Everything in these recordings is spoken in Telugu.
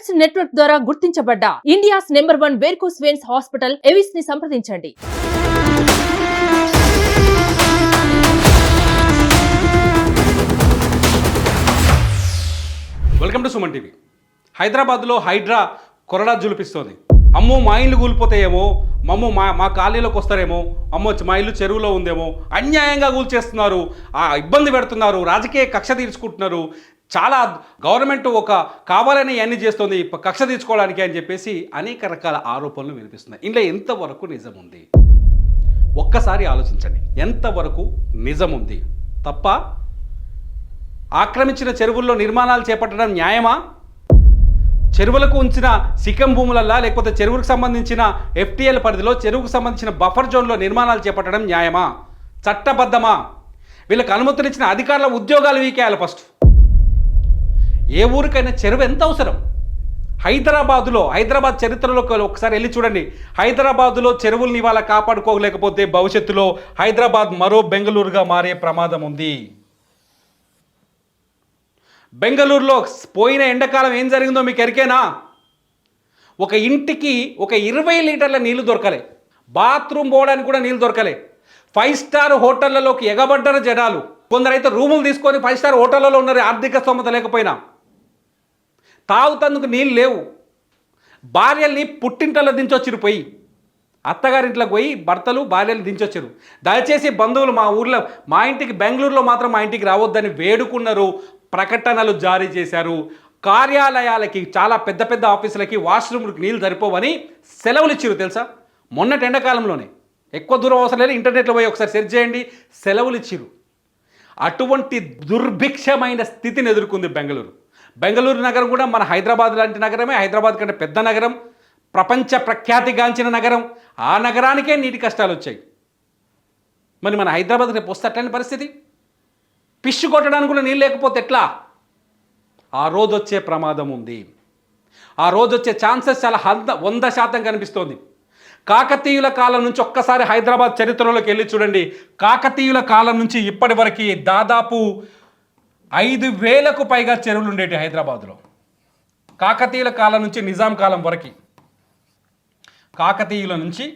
స్పెక్ట్స్ నెట్వర్క్ ద్వారా గుర్తించబడ్డ India's number 1 varicose veins hospital AVIS ని సంప్రదించండి. Welcome to Suman TV. హైదరాబాద్లో హైడ్రా కొరడా జులిపిస్తోంది. అమ్మో మా ఇల్లు కూలిపోతాయేమో, మమ్మో మా కాలనీలోకి వస్తారేమో, అమ్మో మా ఇల్లు చెరువులో ఉందేమో, అన్యాయంగా కూల్చేస్తున్నారు, ఇబ్బంది పెడుతున్నారు, రాజకీయ కక్ష తీర్చుకుంటున్నారు, చాలా గవర్నమెంట్ ఒక కావాలని అన్ని చేస్తుంది కక్ష తీర్చుకోవడానికి అని చెప్పేసి అనేక రకాల ఆరోపణలు వినిపిస్తున్నాయి. ఇందులో ఎంతవరకు నిజం ఉంది ఒక్కసారి ఆలోచించండి. ఎంతవరకు నిజం ఉంది? తప్ప ఆక్రమించిన చెరువుల్లో నిర్మాణాలు చేపట్టడం న్యాయమా? చెరువులకు ఉంచిన సికం భూములల్లా లేకపోతే చెరువులకు సంబంధించిన FTL పరిధిలో చెరువుకు సంబంధించిన బఫర్ జోన్లో నిర్మాణాలు చేపట్టడం న్యాయమా? చట్టబద్ధమా? వీళ్ళకి అనుమతులు అధికారుల ఉద్యోగాలు వీకేయాలి. ఫస్ట్ ఏ ఊరికైనా చెరువు ఎంత అవసరం? హైదరాబాద్ చరిత్రలో ఒకసారి వెళ్ళి చూడండి. హైదరాబాదులో చెరువుల్ని ఇవాళ కాపాడుకోలేకపోతే భవిష్యత్తులో హైదరాబాద్ మరో బెంగళూరుగా మారే ప్రమాదం ఉంది. బెంగళూరులో పోయిన ఎండాకాలం ఏం జరిగిందో మీకు ఎరికేనా? ఒక ఇంటికి ఒక 20 లీటర్ల నీళ్లు దొరకలే, బాత్రూమ్ పోవడానికి కూడా నీళ్ళు దొరకలే. 5 స్టార్ హోటళ్లలోకి ఎగబడ్డరు జనాలు. కొందరైతే రూములు తీసుకొని 5 స్టార్ హోటళ్లలో ఉన్నారు, ఆర్థిక స్తోమత లేకపోయినా. తాగుతందుకు నీళ్ళు లేవు. భార్యల్ని పుట్టింటల్లో దించొచ్చిరు, పోయి అత్తగారింట్లోకి పోయి భర్తలు భార్యలు దించొచ్చారు. దయచేసి బంధువులు మా ఊర్లో మా ఇంటికి బెంగళూరులో మాత్రం మా ఇంటికి రావద్దని వేడుకున్నారు, ప్రకటనలు జారీ చేశారు. కార్యాలయాలకి చాలా పెద్ద పెద్ద ఆఫీసులకి వాష్రూమ్లకు నీళ్ళు సరిపోవని సెలవులు ఇచ్చారు తెలుసా? మొన్నటి ఎండాకాలంలోనే. ఎక్కువ దూరం అవసరం లేదు, ఇంటర్నెట్లో పోయి ఒకసారి సెర్చ్ చేయండి, సెలవులు ఇచ్చిరు. అటువంటి దుర్భిక్షమైన స్థితిని ఎదుర్కొంది బెంగళూరు నగరం కూడా మన హైదరాబాద్ లాంటి నగరమే, హైదరాబాద్ కంటే పెద్ద నగరం, ప్రపంచ ప్రఖ్యాతిగాంచిన నగరం. ఆ నగరానికే నీటి కష్టాలు వచ్చాయి. మరి మన హైదరాబాద్ రేపు వస్తే అట్లాంటి పరిస్థితి, పిష్టి కొట్టడానికి కూడా నీళ్ళు లేకపోతే ఎట్లా? ఆ రోజు వచ్చే ప్రమాదం ఉంది. ఆ రోజు వచ్చే ఛాన్సెస్ చాలా 100% కనిపిస్తోంది. కాకతీయుల కాలం నుంచి ఒక్కసారి హైదరాబాద్ చరిత్రలోకి వెళ్ళి చూడండి. కాకతీయుల కాలం నుంచి ఇప్పటి వరకు దాదాపు 5,000కు పైగా చెరువులు ఉండేవి హైదరాబాద్లో. కాకతీయుల కాలం నుంచి నిజాం కాలం వరకు, కాకతీయుల నుంచి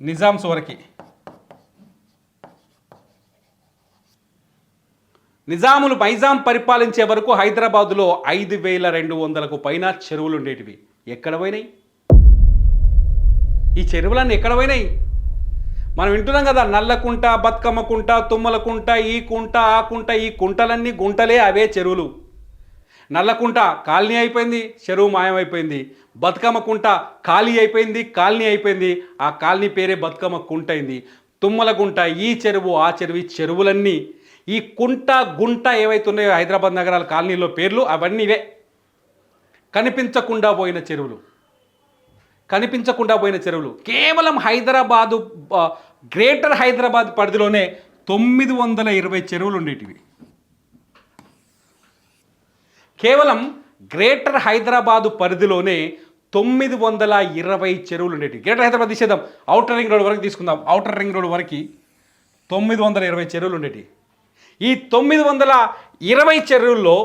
నిజాంస్ వరకు, నైజాం పరిపాలించే వరకు హైదరాబాదులో 5,200కు పైన చెరువులు ఉండేటివి. ఎక్కడ పోయినాయి ఈ చెరువులన్నీ? ఎక్కడ పోయినాయి? మనం వింటున్నాం కదా, నల్లకుంట, బతుకమ్మ కుంట, తుమ్మల కుంట, ఈ కుంట, ఆ కుంట, ఈ కుంటలన్నీ గుంటలే, అవే చెరువులు. నల్లకుంట కాలనీ అయిపోయింది, చెరువు మాయమైపోయింది. బతుకమ్మ కుంట ఖాళీ అయిపోయింది, కాలనీ అయిపోయింది, ఆ కాలనీ పేరే బతుకమ్మ కుంట అయింది. తుమ్మల గుంట, ఈ చెరువు, ఆ చెరువు, ఈ చెరువులన్నీ, ఈ కుంట గుంట ఏవైతే ఉన్నాయో హైదరాబాద్ నగరాల కాలనీలో పేర్లు అవన్నీ ఇవే. కనిపించకుండా పోయిన చెరువులు కేవలం హైదరాబాదు, గ్రేటర్ హైదరాబాద్ పరిధిలోనే 920 చెరువులు ఉండేటివి. కేవలం గ్రేటర్ హైదరాబాదు పరిధిలోనే 920 చెరువులు ఉండేటివి. గ్రేటర్ హైదరాబాద్ తీసేద్దాం, ఔటర్ రింగ్ రోడ్ వరకు తీసుకుందాం. ఔటర్ రింగ్ రోడ్ వరకు 920 చెరువులు ఉండేటివి. ఈ 920 చెరువుల్లో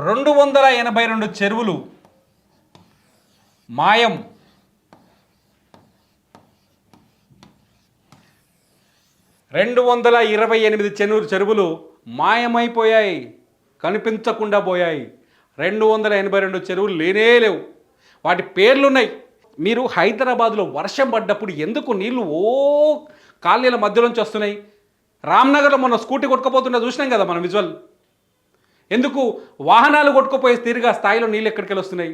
282 చెరువులు మాయం. 228 చెరువులు మాయమైపోయాయి, కనిపించకుండా పోయాయి. 282 చెరువులు లేవు, వాటి పేర్లున్నాయి. మీరు హైదరాబాద్లో వర్షం పడ్డప్పుడు ఎందుకు నీళ్లు కాలనీల మధ్యలోంచి వస్తున్నాయి? రామ్నగర్లో మొన్న స్కూటీ కొట్టుకుపోతుంటే చూసినాం కదా మనం విజువల్. ఎందుకు వాహనాలు కొట్టుకుపోయే తీరుగా స్థాయిలో నీళ్ళు ఎక్కడికి వస్తున్నాయి?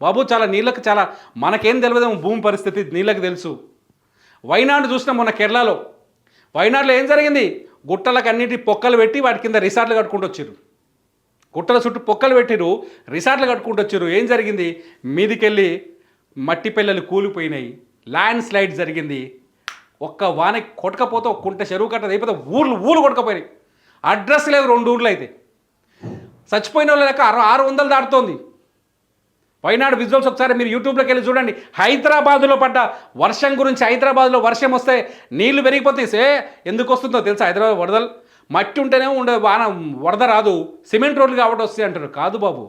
బాబు చాలా మనకేం తెలియదేమో భూమి పరిస్థితి, నీళ్ళకి తెలుసు. వైనాడు చూసినాం మొన్న కేరళలో. వైనాడులో ఏం జరిగింది? గుట్టలకు అన్నిటి పొక్కలు పెట్టి వాటి కింద రిసార్ట్లు కట్టుకుంటూ వచ్చారు. గుట్టల చుట్టూ పొక్కలు పెట్టిరు, రిసార్ట్లు కట్టుకుంటూ వచ్చారు. ఏం జరిగింది? మీదికెళ్ళి మట్టి పిల్లలు కూలిపోయినాయి, ల్యాండ్ స్లైడ్ జరిగింది. ఒక్క వానకి కొట్టకపోతే ఒక కుంట చెరువు కట్టదు అయిపోతే ఊళ్ళు కొట్టకపోయినాయి. అడ్రస్ లేవు 2 ఊర్లు అయితే. చచ్చిపోయిన వాళ్ళ లెక్క 600 దాటుతోంది. వైనాడు విజువల్స్ ఒకసారి మీరు యూట్యూబ్లోకి వెళ్ళి చూడండి. హైదరాబాదులో పడ్డ వర్షం గురించి, హైదరాబాద్లో వర్షం వస్తే నీళ్లు పెరిగిపోతాయి. ఎందుకు వస్తుందో తెలుసా? హైదరాబాద్ వరదలు మట్టి ఉంటేనే వరద రాదు, సిమెంట్ రోడ్లు కాబట్టి వస్తాయి అంటారు. కాదు బాబు,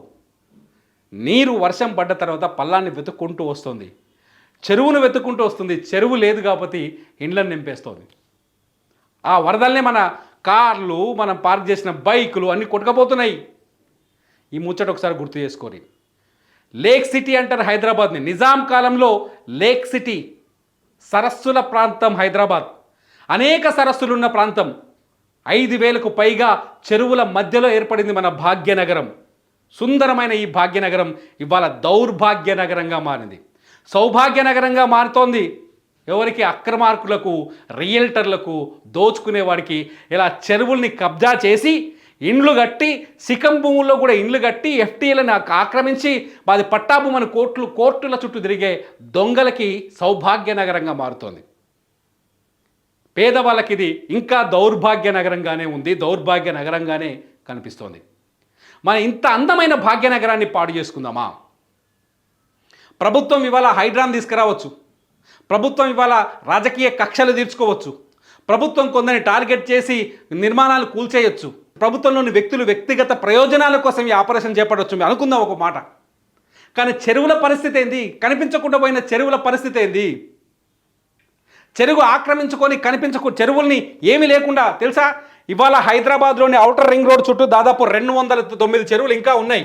నీరు వర్షం పడ్డ తర్వాత పల్లాన్ని వెతుక్కుంటూ వస్తుంది, చెరువును వెతుక్కుంటూ వస్తుంది. చెరువు లేదు కాబట్టి ఇండ్లను నింపేస్తుంది. ఆ వరదల్ని మన కార్లు, మనం పార్క్ చేసిన బైకులు అన్నీ కొట్టుకపోతున్నాయి. ఈ ముచ్చట ఒకసారి గుర్తు చేసుకోరి. లేక్ సిటీ అంటారు హైదరాబాద్ని. నిజాం కాలంలో లేక్ సిటీ, సరస్సుల ప్రాంతం హైదరాబాద్, అనేక సరస్సులున్న ప్రాంతం. 5,000కు పైగా చెరువుల మధ్యలో ఏర్పడింది మన భాగ్యనగరం. సుందరమైన ఈ భాగ్యనగరం ఇవాళ దౌర్భాగ్య నగరంగా మారింది. సౌభాగ్య నగరంగా మారుతోంది. ఎవరికి? అక్రమార్కులకు, రియల్టర్లకు, దోచుకునే వాడికి ఇలా చెరువుల్ని కబ్జా చేసి ఇండ్లు కట్టి, సికం భూముల్లో కూడా ఇండ్లు కట్టి, ఎఫ్టీలను ఆక్రమించి మాది పట్టాభూమని కోర్టుల చుట్టూ తిరిగే దొంగలకి సౌభాగ్య నగరంగా మారుతోంది. పేదవాళ్ళకి ఇది ఇంకా దౌర్భాగ్య నగరంగానే ఉంది, దౌర్భాగ్య నగరంగానే కనిపిస్తోంది. మనం ఇంత అందమైన భాగ్యనగరాన్ని పాడు చేసుకుందామా? ప్రభుత్వం ఇవాళ హైడ్రాన్ తీసుకురావచ్చు, ప్రభుత్వం ఇవాళ రాజకీయ కక్షలు తీర్చుకోవచ్చు, ప్రభుత్వం కొందరిని టార్గెట్ చేసి నిర్మాణాలు కూల్చేయచ్చు, ప్రభుత్వంలోని వ్యక్తులు వ్యక్తిగత ప్రయోజనాల కోసం ఈ ఆపరేషన్ చేపట్టవచ్చు అనుకుందాం ఒక మాట. కానీ చెరువుల పరిస్థితి ఏంది? కనిపించకుండా పోయిన చెరువుల పరిస్థితి ఏంది? చెరువు ఆక్రమించుకొని చెరువుల్ని ఏమీ లేకుండా తెలుసా? ఇవాళ హైదరాబాద్లోని ఔటర్ రింగ్ రోడ్ చుట్టూ దాదాపు 209 చెరువులు ఇంకా ఉన్నాయి.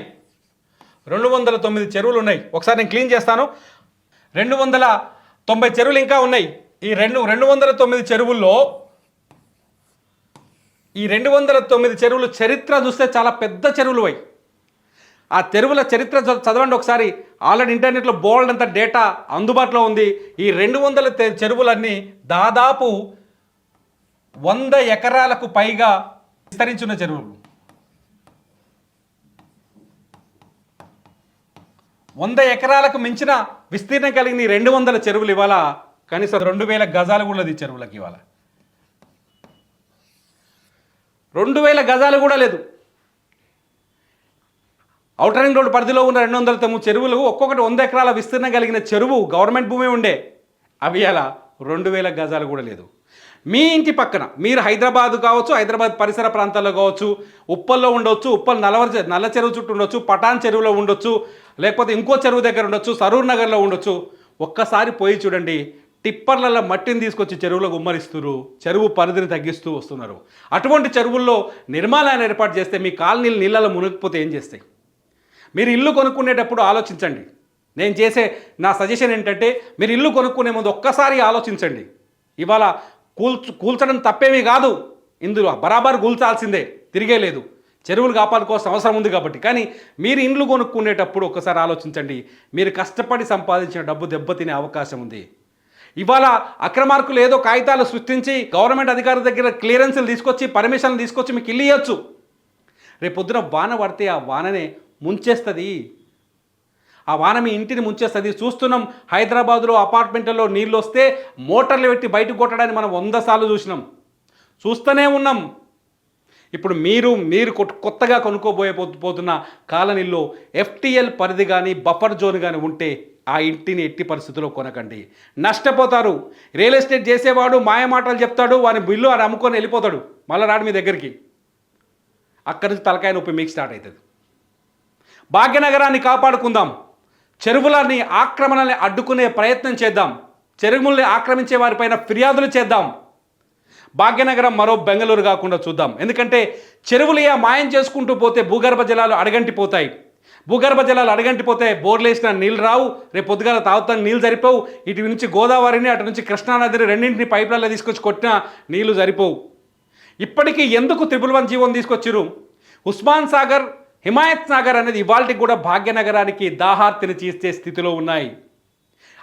209 చెరువులు ఉన్నాయి. ఒకసారి నేను క్లీన్ చేస్తాను. 290 చెరువులు ఇంకా ఉన్నాయి. ఈ 209 చెరువుల్లో ఈ 209 చెరువులు చరిత్ర చూస్తే చాలా పెద్ద చెరువులు అయి. ఆ చెరువుల చరిత్ర చదవండి ఒకసారి. ఆల్రెడీ ఇంటర్నెట్లో బోల్డ్ అంత డేటా అందుబాటులో ఉంది. ఈ 200 చెరువులన్నీ దాదాపు 100 ఎకరాలకు పైగా విస్తరించిన చెరువులు. 100 ఎకరాలకు మించిన విస్తీర్ణం కలిగిన ఈ 200 చెరువులు ఇవాళ కనీసం 2,000 గజాలు కూడా లేదు. చెరువులకి ఇవాళ 2,000 గజాలు కూడా లేదు. ఔటర్ రింగ్ రోడ్ పరిధిలో ఉన్న 209 చెరువులు ఒక్కొక్కటి 100 ఎకరాల విస్తీర్ణం కలిగిన చెరువు గవర్నమెంట్ భూమి ఉండే. అవి అలా 2,000 గజాలు కూడా లేదు. మీ ఇంటి పక్కన మీరు హైదరాబాద్ కావచ్చు, హైదరాబాద్ పరిసర ప్రాంతాల్లో కావచ్చు, ఉప్పల్లో ఉండొచ్చు, ఉప్పల్ నల్ల చెరువు చుట్టూ ఉండొచ్చు, పటాన్ చెరువులో ఉండొచ్చు, లేకపోతే ఇంకో చెరువు దగ్గర ఉండొచ్చు, సరూర్ నగర్లో ఉండొచ్చు. ఒక్కసారి పోయి చూడండి. టిప్పర్లలో మట్టిని తీసుకొచ్చి చెరువులో గుమ్మరిస్తున్నారు, చెరువు పరిధిని తగ్గిస్తూ వస్తున్నారు. అటువంటి చెరువుల్లో నిర్మాణాన్ని ఏర్పాటు చేస్తే మీ కాలనీలు నీళ్ళలో మునిగిపోతే ఏం చేస్తాయి? మీరు ఇల్లు కొనుక్కునేటప్పుడు ఆలోచించండి. నేను చేసే నా సజెషన్ ఏంటంటే, మీరు ఇల్లు కొనుక్కునే ముందు ఒక్కసారి ఆలోచించండి. ఇవాళ కూల్చడం తప్పేమీ కాదు, ఇందులో బరాబర్ కూల్చాల్సిందే, తిరిగే లేదు. చెరువులు కాపాడుకోవాల్సిన అవసరం ఉంది కాబట్టి. కానీ మీరు ఇండ్లు కొనుక్కునేటప్పుడు ఒక్కసారి ఆలోచించండి. మీరు కష్టపడి సంపాదించిన డబ్బు దెబ్బతినే అవకాశం ఉంది. ఇవాళ అక్రమార్కులు ఏదో కాగితాలు సృష్టించి గవర్నమెంట్ అధికారుల దగ్గర క్లియరెన్స్లు తీసుకొచ్చి, పర్మిషన్లు తీసుకొచ్చి మీకు ఇల్లు ఇవ్వచ్చు. రేపు పొద్దున వాన పడితే ఆ వాననే ముంచేస్తుంది. ఆ వాన మీ ఇంటిని ముంచేస్తుంది. చూస్తున్నాం, హైదరాబాదులో అపార్ట్మెంట్లలో నీళ్ళు వస్తే మోటార్లు పెట్టి బయటకు కొట్టడానికి మనం 100 సార్లు చూస్తూనే ఉన్నాం. ఇప్పుడు మీరు కొత్తగా పోతున్న కాలనీల్లో FTL పరిధి కానీ బఫర్ జోన్ కానీ ఉంటే ఆ ఇంటిని ఎట్టి పరిస్థితుల్లో కొనకండి, నష్టపోతారు. రియల్ ఎస్టేట్ చేసేవాడు మాయమాటలు చెప్తాడు, వాని బిల్లు వాడు అమ్ముకొని వెళ్ళిపోతాడు, మళ్ళీ రాడు మీ దగ్గరికి. అక్కడి నుంచి తలకాయ నొప్పి మీకు స్టార్ట్ అవుతుంది. భాగ్యనగరాన్ని కాపాడుకుందాం. చెరువులని ఆక్రమణని అడ్డుకునే ప్రయత్నం చేద్దాం. చెరువుల్ని ఆక్రమించే వారిపైన ఫిర్యాదులు చేద్దాం. భాగ్యనగరం మరో బెంగళూరు కాకుండా చూద్దాం. ఎందుకంటే చెరువులు మాయం చేసుకుంటూ పోతే భూగర్భ జలాలు అడగంటిపోతాయి. భూగర్భ జలాలు అడగంటిపోతే బోర్లు వేసిన నీళ్ళు రావు. రేపు పొద్దుగాల తాగుతానికి నీళ్ళు సరిపోవు. ఇటు నుంచి గోదావరిని, అటు నుంచి కృష్ణానదిని రెండింటిని పైపులలో తీసుకొచ్చి కొట్టినా నీళ్లు సరిపోవు. ఇప్పటికీ ఎందుకు 111 జీవోని తీసుకొచ్చిరు? ఉస్మాన్ సాగర్, హిమాయత్ సాగర్ అనేది ఇవాళకి కూడా భాగ్యనగరానికి దాహార్తిని తీర్చే స్థితిలో ఉన్నాయి.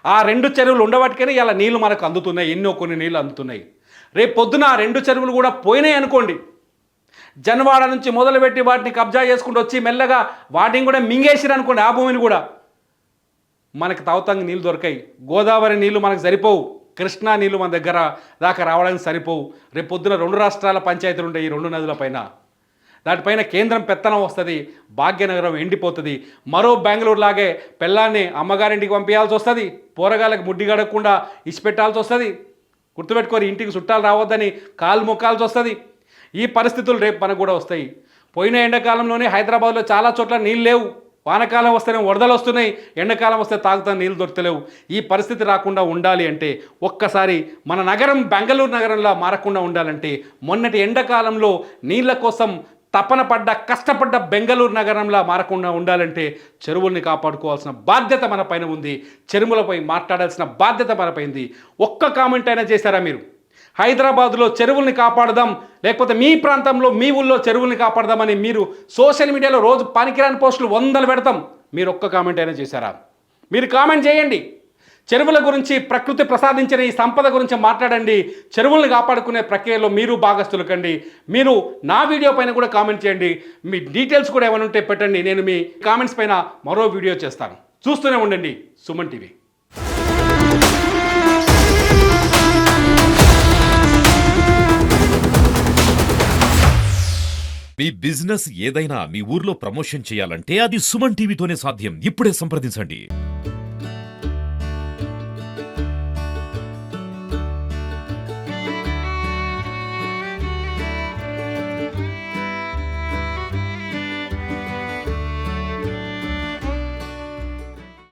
ఆ 2 చెరువులు ఉండబట్టుకనే ఇలా నీళ్లు మనకు అందుతున్నాయి, ఎన్నో కొన్ని నీళ్ళు అందుతున్నాయి. రేపు పొద్దున ఆ 2 చెరువులు కూడా పోయినాయి అనుకోండి, జన్వాడ నుంచి మొదలుపెట్టి వాటిని కబ్జా చేసుకుంటూ వచ్చి మెల్లగా వాటిని కూడా మింగేసిరు అనుకోండి, ఆ భూమిని కూడా, మనకి తాగుతానికి నీళ్ళు దొరకాయి. గోదావరి నీళ్లు మనకు సరిపోవు, కృష్ణా నీళ్లు మన దగ్గర దాకా రావడానికి సరిపోవు. రేపు పొద్దున 2 రాష్ట్రాల పంచాయతీలు ఉంటాయి ఈ 2 నదుల పైన. దాటిపైన కేంద్రం పెత్తనం వస్తుంది, భాగ్యనగరం ఎండిపోతుంది. మరో బెంగళూరు లాగే పెళ్ళాన్ని అమ్మగారింటికి పంపించాల్సి వస్తుంది, పోరగాళ్ళకి ముడ్డి గడకుండా ఇచ్చిపెట్టాల్సి వస్తుంది. గుర్తుపెట్టుకోరు, ఇంటికి చుట్టాలు రావద్దని కాలు మొక్కాల్సి వస్తుంది. ఈ పరిస్థితులు రేపు మనకు కూడా వస్తాయి. పోయిన ఎండాకాలంలోనే హైదరాబాద్లో చాలా చోట్ల నీళ్ళు లేవు, వానకాలం వస్తేనే వరదలు వస్తున్నాయి, ఎండాకాలం వస్తే తాగుతా నీళ్ళు దొరకలేవు. ఈ పరిస్థితి రాకుండా ఉండాలి అంటే ఒక్కసారి మన నగరం బెంగళూరు నగరంలో మారకుండా ఉండాలంటే మొన్నటి ఎండాకాలంలో నీళ్ళ కోసం తపన పడ్డ కష్టపడ్డ బెంగళూరు నగరంలో మారకుండా ఉండాలంటే చెరువుల్ని కాపాడుకోవాల్సిన బాధ్యత మన పైన ఉంది. చెరువులపై మాట్లాడాల్సిన బాధ్యత మనపై ఉంది. ఒక్క కామెంట్ అయినా చేశారా మీరు? హైదరాబాద్లో చెరువుల్ని కాపాడదాం, లేకపోతే మీ ప్రాంతంలో మీ ఊళ్ళో చెరువుల్ని కాపాడదామని మీరు సోషల్ మీడియాలో రోజు పనికిరాని పోస్టులు 100 పెడతాం. మీరు ఒక్క కామెంట్ అయినా చేశారా? మీరు కామెంట్ చేయండి. చెరువుల గురించి, ప్రకృతి ప్రసాదించిన ఈ సంపద గురించి మాట్లాడండి. చెరువుల్ని కాపాడుకునే ప్రక్రియలో మీరు భాగస్తులు కండి. మీరు నా వీడియో పైన కూడా కామెంట్ చేయండి. మీ డీటెయిల్స్ కూడా ఏమైనా ఉంటే పెట్టండి. నేను మీ కామెంట్స్ పైన మరో వీడియో చేస్తాను. చూస్తూనే ఉండండి సుమన్ టీవీ. మీ బిజినెస్ ఏదైనా మీ ఊర్లో ప్రమోషన్ చేయాలంటే అది సుమన్ టీవీతోనే సాధ్యం. ఇప్పుడే సంప్రదించండి.